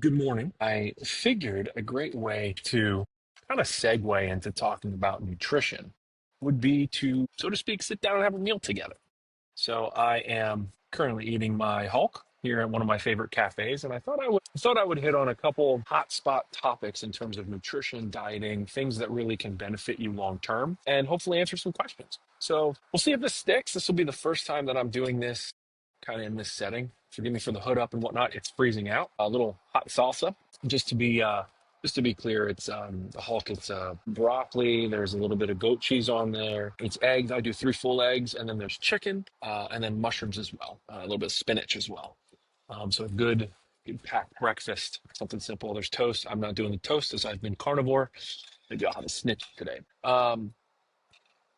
Good morning. I figured a great way to kind of segue into talking about nutrition would be to, so to speak, sit down and have a meal together. So I am currently eating my Hulk here at one of my favorite cafes, and I thought I would hit on a couple hot spot topics in terms of nutrition, dieting, things that really can benefit you long term, and hopefully answer some questions. So we'll see if this sticks. This will be the first time that I'm doing this kind of in this setting. Forgive me for the hood up and whatnot. It's freezing out. A little hot salsa, just to be just to be clear, it's the Hulk. It's broccoli. There's a little bit of goat cheese on there. It's eggs. I do three full eggs, and then there's chicken, and then mushrooms as well. A little bit of spinach as well. So a good packed breakfast. Something simple. There's toast. I'm not doing the toast as I've been carnivore. Maybe I'll have a snitch today.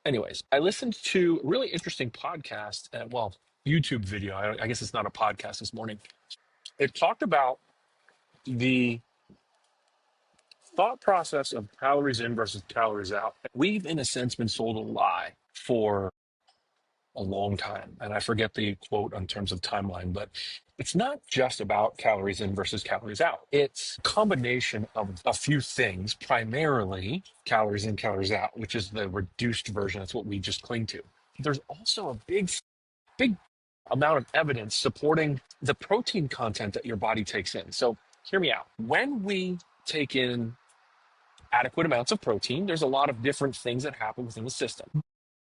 Anyways, I listened to a really interesting podcast. Well, YouTube video. I guess it's not a podcast this morning. It talked about the thought process of calories in versus calories out. We've, in a sense, been sold a lie for a long time. And I forget the quote in terms of timeline, but it's not just about calories in versus calories out. It's a combination of a few things, primarily calories in, calories out, which is the reduced version. That's what we just cling to. There's also a big amount of evidence supporting the protein content that your body takes in. So hear me out. When we take in adequate amounts of protein, there's a lot of different things that happen within the system.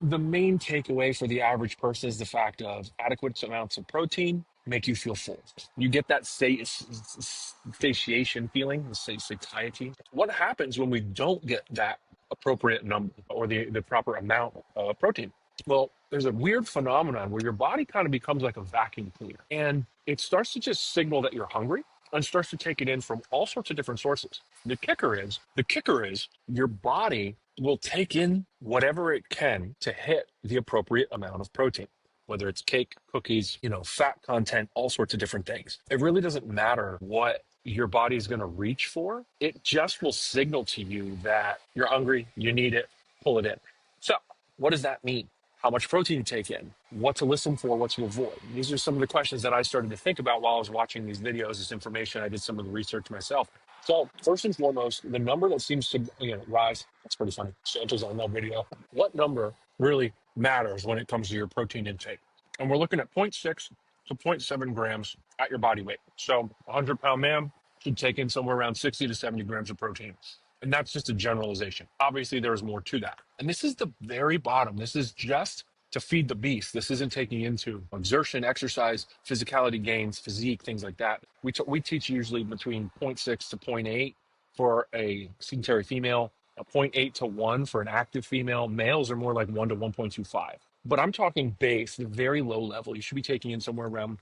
The main takeaway for the average person is the fact of adequate amounts of protein make you feel full. You get that satiation feeling, the satiety. What happens when we don't get that appropriate number or the proper amount of protein? Well, there's a weird phenomenon where your body kind of becomes like a vacuum cleaner, and it starts to just signal that you're hungry and starts to take it in from all sorts of different sources. The kicker is your body will take in whatever it can to hit the appropriate amount of protein, whether it's cake, cookies, fat content, all sorts of different things. It really doesn't matter what your body is going to reach for. It just will signal to you that you're hungry, you need it, pull it in. So what does that mean? How much protein to take in, what to listen for, what to avoid. These are some of the questions that I started to think about while I was watching these videos, this information. I did some of the research myself. So first and foremost, the number that seems to rise, that's pretty funny. Santa's on that video. What number really matters when it comes to your protein intake? And we're looking at zero point 0.6 to zero point 0.7 grams at your body weight. So a 100-pound man should take in somewhere around 60 to 70 grams of protein. And that's just a generalization. Obviously, there's more to that. And this is the very bottom. This is just to feed the beast. This isn't taking into exertion, exercise, physicality gains, physique, things like that. We teach usually between zero point 0.6 to zero point 0.8 for a sedentary female, a zero point 0.8 to 1 for an active female. Males are more like 1 to 1.25. But I'm talking base, the very low level. You should be taking in somewhere around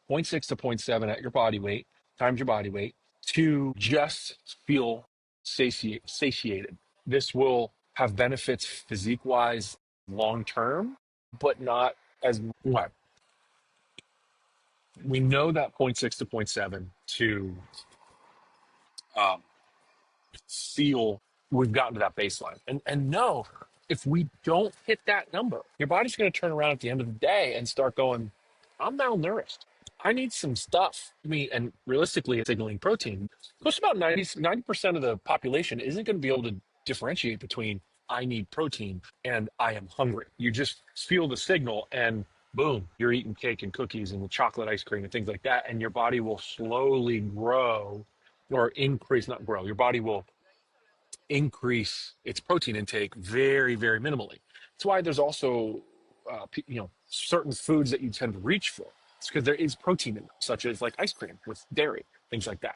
0.6 to zero point 0.7 at your body weight, times your body weight, to just feel satiated. This will have benefits physique wise long term, but not as what we know that zero point 0.6 to zero point 0.7 to um, feel we've gotten to that baseline. And no, if we don't hit that number, your body's going to turn around at the end of the day and start going, I'm malnourished. I need some stuff. I mean, and realistically, it's signaling protein. Close to about 90% of the population isn't going to be able to differentiate between I need protein and I am hungry. You just feel the signal and boom, you're eating cake and cookies and chocolate ice cream and things like that. And your body will slowly grow or increase, not grow. Your body will increase its protein intake very, very minimally. That's why there's also, certain foods that you tend to reach for. It's because there is protein in them, such as like ice cream with dairy, things like that.